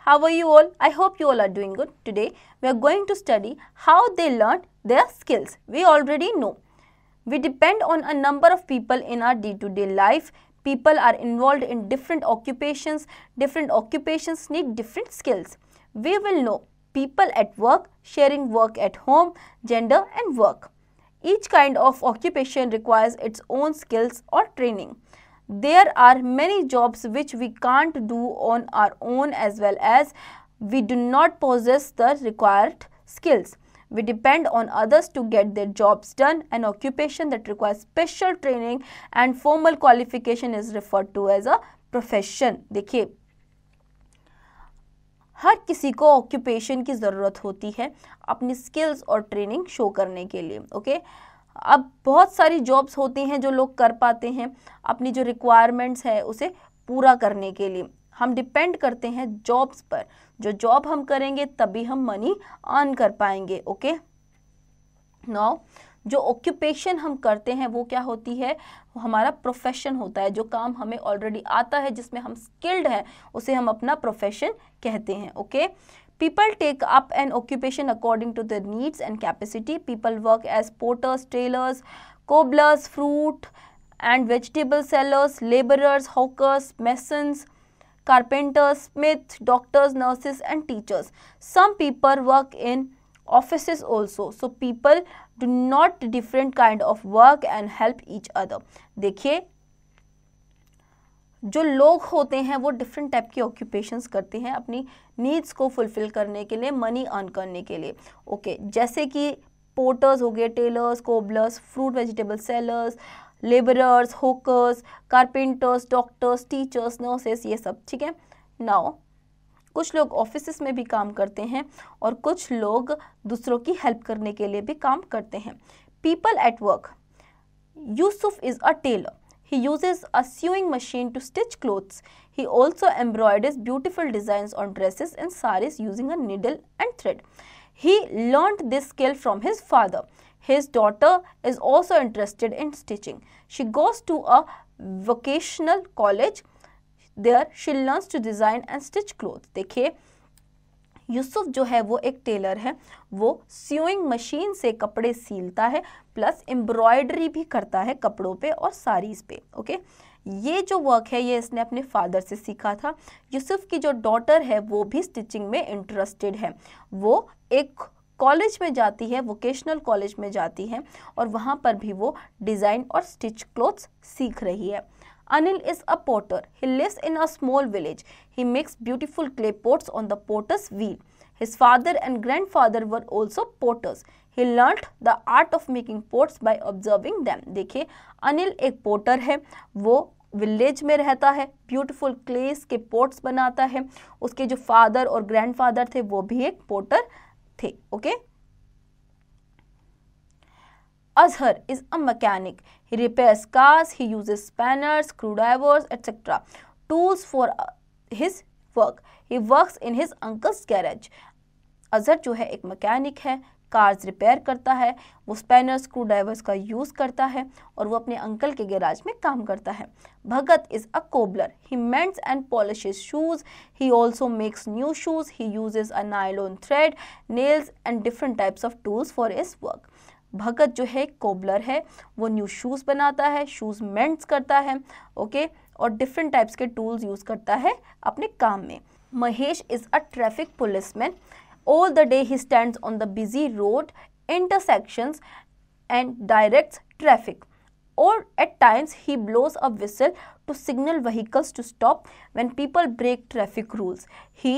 How are you all? I hope you all are doing good. Today we are going to study how they learned their skills. We already know. We depend on a number of people in our day-to-day life. People are involved in different occupations. Different occupations need different skills. We will know people at work, sharing work at home, gender and work. Each kind of occupation requires its own skills or training. There are many jobs which we can't do on our own, as well as we do not possess the required skills. We depend on others to get their jobs done. An occupation that requires special training and formal qualification is referred to as a profession. देखिए, हर किसी को occupation की ज़रूरत होती है अपनी skills और training show करने के लिए. ओके, अब बहुत सारी जॉब्स होती हैं जो लोग कर पाते हैं अपनी जो रिक्वायरमेंट्स है उसे पूरा करने के लिए. हम डिपेंड करते हैं जॉब्स पर. जो जॉब हम करेंगे तभी हम मनी अर्न कर पाएंगे. ओके, नाउ जो ऑक्यूपेशन हम करते हैं वो क्या होती है, वो हमारा प्रोफेशन होता है. जो काम हमें ऑलरेडी आता है, जिसमें हम स्किल्ड हैं, उसे हम अपना प्रोफेशन कहते हैं. Okay, people take up an occupation according to their needs and capacity. People work as porters, tailors, cobblers, fruit and vegetable sellers, laborers, hawkers, masons, carpenters, smiths, doctors, nurses and teachers. Some people work in offices also. So people do not different kind of work and help each other. देखिए, जो लोग होते हैं वो different type के occupations करते हैं अपनी नीड्स को फुलफिल करने के लिए, मनी अर्न करने के लिए. ओके, जैसे कि पोर्टर्स हो गए, tailors, cobblers, fruit vegetable sellers, labourers, hawkers, carpenters, doctors, teachers, nurses, ये सब. ठीक है. नाउ कुछ लोग ऑफिसेस में भी काम करते हैं और कुछ लोग दूसरों की हेल्प करने के लिए भी काम करते हैं. People at work. Yusuf is a tailor. He uses a sewing machine to stitch clothes. He also embroiders beautiful designs on dresses and saris using a needle and thread. He learned this skill from his father. His daughter is also interested in stitching. She goes to a vocational college. There she learns to design and stitch clothes. देखिए, यूसुफ जो है वो एक Taylor है. वो sewing machine से कपड़े सीलता है, प्लस एम्ब्रॉयडरी भी करता है कपड़ों पे और साड़ीज़ पे. ओके, ये जो वर्क है ये इसने अपने फादर से सीखा था. यूसुफ की जो डॉटर है वो भी स्टिचिंग में इंटरेस्टेड है. वो एक कॉलेज में जाती है, वोकेशनल कॉलेज में जाती है और वहाँ पर भी वो डिज़ाइन और स्टिच क्लोथ्स सीख रही है. Anil is a potter. He lives in a small village. He makes beautiful clay pots on the potter's wheel. His father and grandfather were also potters. He learnt the art of making pots by observing them. देखिए, अनिल एक Potter है. वो village में रहता है, beautiful क्लेस के pots बनाता है. उसके जो फादर और ग्रैंडफादर थे वो भी एक पोटर थे. Okay, Azhar is a mechanic. He repairs cars. He uses spanners, screwdrivers, etc. tools for his work. He works in his uncle's garage. Azhar जो है एक मैकेनिक है, कार्स रिपेयर करता है, वो स्पैनर, स्क्रू ड्राइवर्स का use करता है और वो अपने अंकल के गैराज में काम करता है. Bhagat is a cobbler. He mends and polishes shoes. He also makes new shoes. He uses a nylon thread, nails and different types of tools for his work. Bhagat जो है कोबलर है, वो न्यू शूज़ बनाता है, शूज़ मेंड्स करता है. Okay, और different types के टूल्स यूज़ करता है अपने काम में. Mahesh is a traffic policeman. All the day he stands on the busy road intersections and directs traffic. Or at times he blows a whistle to signal vehicles to stop when people break traffic rules. He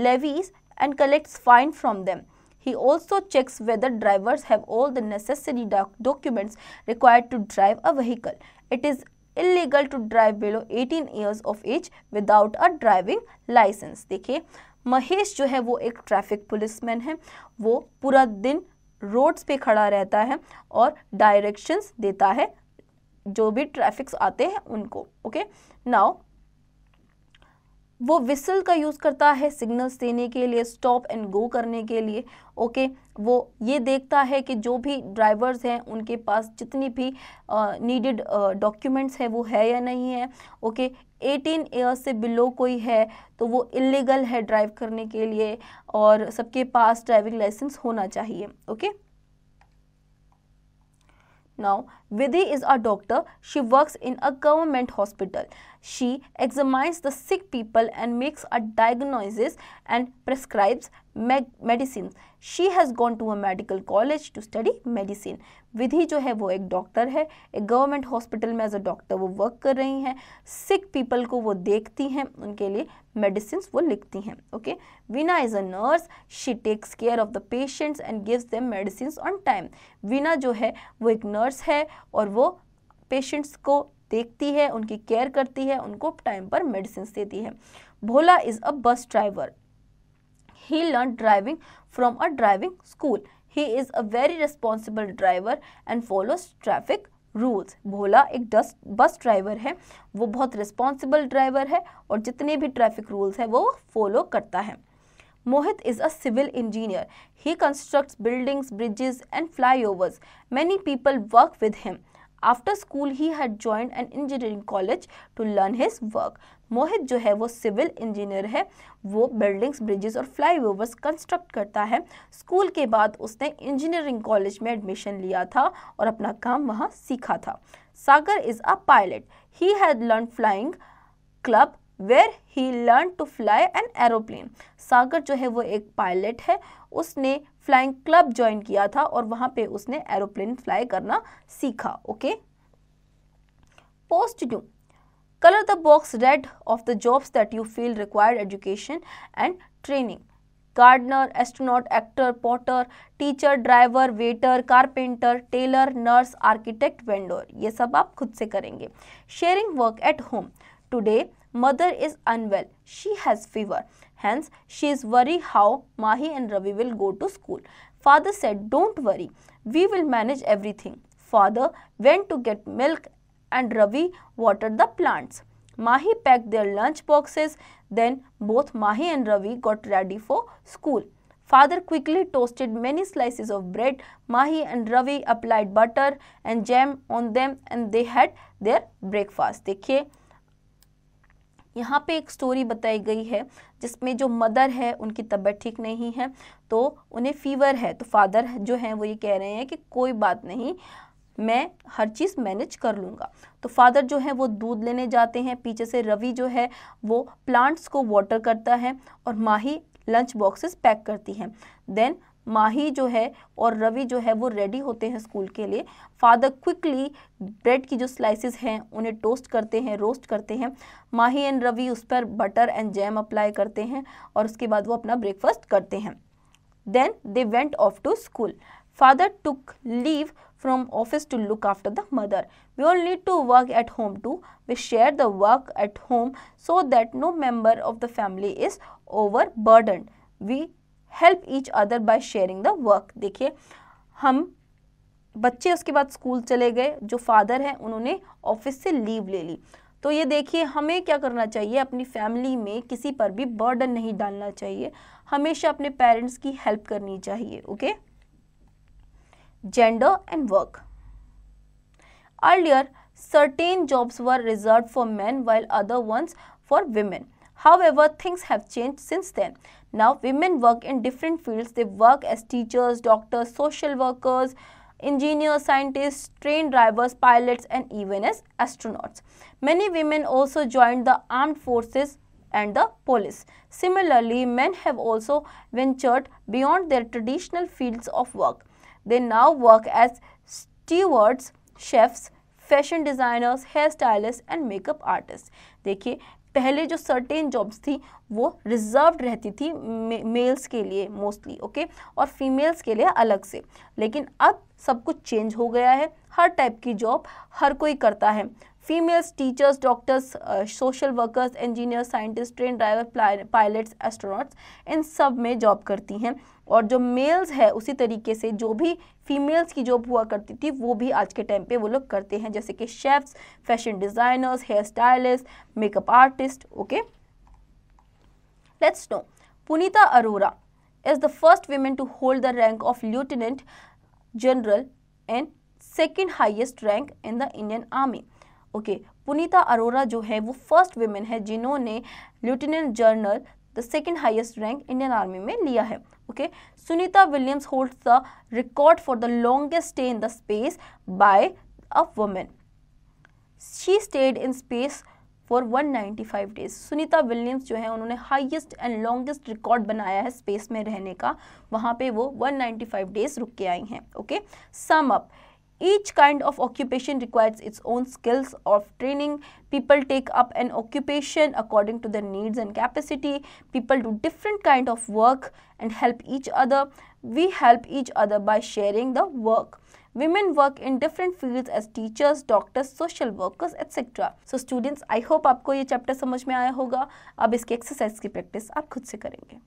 levies and collects fine from them. He also checks whether drivers have all the necessary documents required to drive a vehicle. It is illegal to drive below 18 years of age without a driving license. देखिए, महेश जो है वो एक traffic policeman है. वो पूरा दिन roads पे खड़ा रहता है और डायरेक्शंस देता है जो भी ट्रैफिक्स आते हैं उनको. ओके, नाउ वो विसल का यूज़ करता है सिग्नल्स देने के लिए, स्टॉप एंड गो करने के लिए। ओके, वो ये देखता है कि जो भी ड्राइवर्स हैं उनके पास जितनी भी नीडेड डॉक्यूमेंट्स है वो है या नहीं है। ओके, 18 ईयर्स से बिलो कोई है तो वो इलीगल है ड्राइव करने के लिए, और सबके पास ड्राइविंग लाइसेंस होना चाहिए। Okay, now Vidhi is a doctor. She works in a government hospital. She examines the sick people and makes a diagnosis and prescribes medicines. She has gone to a medical college to study medicine. विधि जो है वो एक doctor है, एक government hospital में as a doctor वो work कर रही हैं। सिक पीपल को वो देखती हैं, उनके लिए मेडिसिन वो लिखती हैं। Okay, Veena is a nurse. She takes care of the patients and gives them medicine on time. Veena जो है वो एक नर्स है और वो पेशेंट्स को देखती है, उनकी केयर करती है, उनको टाइम पर मेडिसिन देती है। भोला is a bus driver. He learned driving from a driving school. He is a very responsible driver and follows traffic rules. भोला एक बस ड्राइवर है, वो बहुत रिस्पॉन्सिबल ड्राइवर है और जितने भी ट्रैफिक रूल्स है वो फॉलो करता है। Mohit is a civil engineer. He constructs buildings, bridges and flyovers. Many people work with him. After school, he had joined an engineering college to learn his work. मोहित जो है वो civil engineer है, वो buildings, bridges और flyovers construct करता है। School के बाद उसने इंजीनियरिंग कॉलेज में एडमिशन लिया था और अपना काम वहाँ सीखा था। Sagar is a pilot. He had learn flying club where he learn to fly an aeroplane. Sagar जो है वो एक पायलट है, उसने फ्लाइंग क्लब ज्वाइन किया था और वहाँ पे उसने एरोप्लेन फ्लाई करना सीखा। Okay, post due. Color the box red of the jobs that you feel require education and training. Gardener, astronaut, actor, potter, teacher, driver, waiter, carpenter, tailor, nurse, architect, vendor. ये सब आप खुद से करेंगे। Sharing work at home. Today, mother is unwell. She has fever. Hence, she is worried how Mahi and Ravi will go to school. Father said, don't worry. We will manage everything. Father went to get milk and Ravi watered the plants. Mahi packed their lunch boxes. Then both Mahi and Ravi got ready for school. Father quickly toasted many slices of bread. Mahi and Ravi applied butter and jam on them and they had their breakfast. देखिए यहाँ पे एक story बताई गई है जिसमें जो mother है उनकी तबीयत ठीक नहीं है, तो उन्हें फीवर है, तो फादर जो हैं वो ये कह रहे हैं कि कोई बात नहीं, मैं हर चीज़ मैनेज कर लूँगा। तो फादर जो है वो दूध लेने जाते हैं, पीछे से रवि जो है वो प्लांट्स को वाटर करता है और माही लंच बॉक्सेस पैक करती हैं। देन माही जो है और रवि जो है वो रेडी होते हैं स्कूल के लिए। फादर क्विकली ब्रेड की जो स्लाइसेस हैं उन्हें टोस्ट करते हैं, रोस्ट करते हैं। माही एंड रवि उस पर बटर एंड जैम अप्लाई करते हैं और उसके बाद वो अपना ब्रेकफास्ट करते हैं। Then they went off to school. Father took leave from office to look after the mother. We all need to work at home too. We share the work at home so that no member of the family is overburdened. We help each other by sharing the work. देखिए हम बच्चे उसके बाद school चले गए, जो father हैं उन्होंने ऑफिस से लीव ले ली। तो ये देखिए हमें क्या करना चाहिए, अपनी फैमिली में किसी पर भी बर्डन नहीं डालना चाहिए, हमेशा अपने पेरेंट्स की हेल्प करनी चाहिए। Okay, Gender and work. Earlier, certain jobs were reserved for men while other ones for women. However, things have changed since then. Now, women work in different fields. They work as teachers, doctors, social workers, engineers, scientists, train drivers, pilots, and even as astronauts. Many women also joined the armed forces and the police. Similarly, men have also ventured beyond their traditional fields of work. They now work as stewards, chefs, fashion designers, hair stylist and makeup artist. देखिए पहले जो certain jobs थी वो reserved रहती थी mails के लिए mostly, okay, और फीमेल्स के लिए अलग से, लेकिन अब सब कुछ चेंज हो गया है। हर टाइप की जॉब हर कोई करता है। Females teachers, doctors, social workers, engineer, scientist, train driver, pilots, astronauts, इन सब में जॉब करती हैं। और जो मेल्स है उसी तरीके से जो भी फीमेल्स की जॉब हुआ करती थी वो भी आज के टाइम पे वो लोग करते हैं, जैसे कि chefs, fashion designers, hair stylist, makeup artist. Okay, Let's know. Punita Arora is the first woman to hold the rank of Lieutenant General and second highest rank in the Indian Army. Okay, Punita Arora जो है वो first women है जिन्होंने lieutenant general the second highest rank Indian army में लिया है. Okay, Sunita Williams holds the record for the longest stay in the space by a women. She stayed in space for 195 days. Sunita Williams जो है उन्होंने highest and longest record बनाया है space में रहने का. वहाँ पे वो 195 डेज रुक के आई हैं. Okay, sum up. Each kind of occupation requires its own skills of training. People take up an occupation according to their needs and capacity. People do different kind of work and help each other. We help each other by sharing the work. Women work in different fields as teachers, doctors, social workers, etc. So students, I hope आपको ये chapter समझ में आया होगा. अब इसके exercise की practice आप खुद से करेंगे.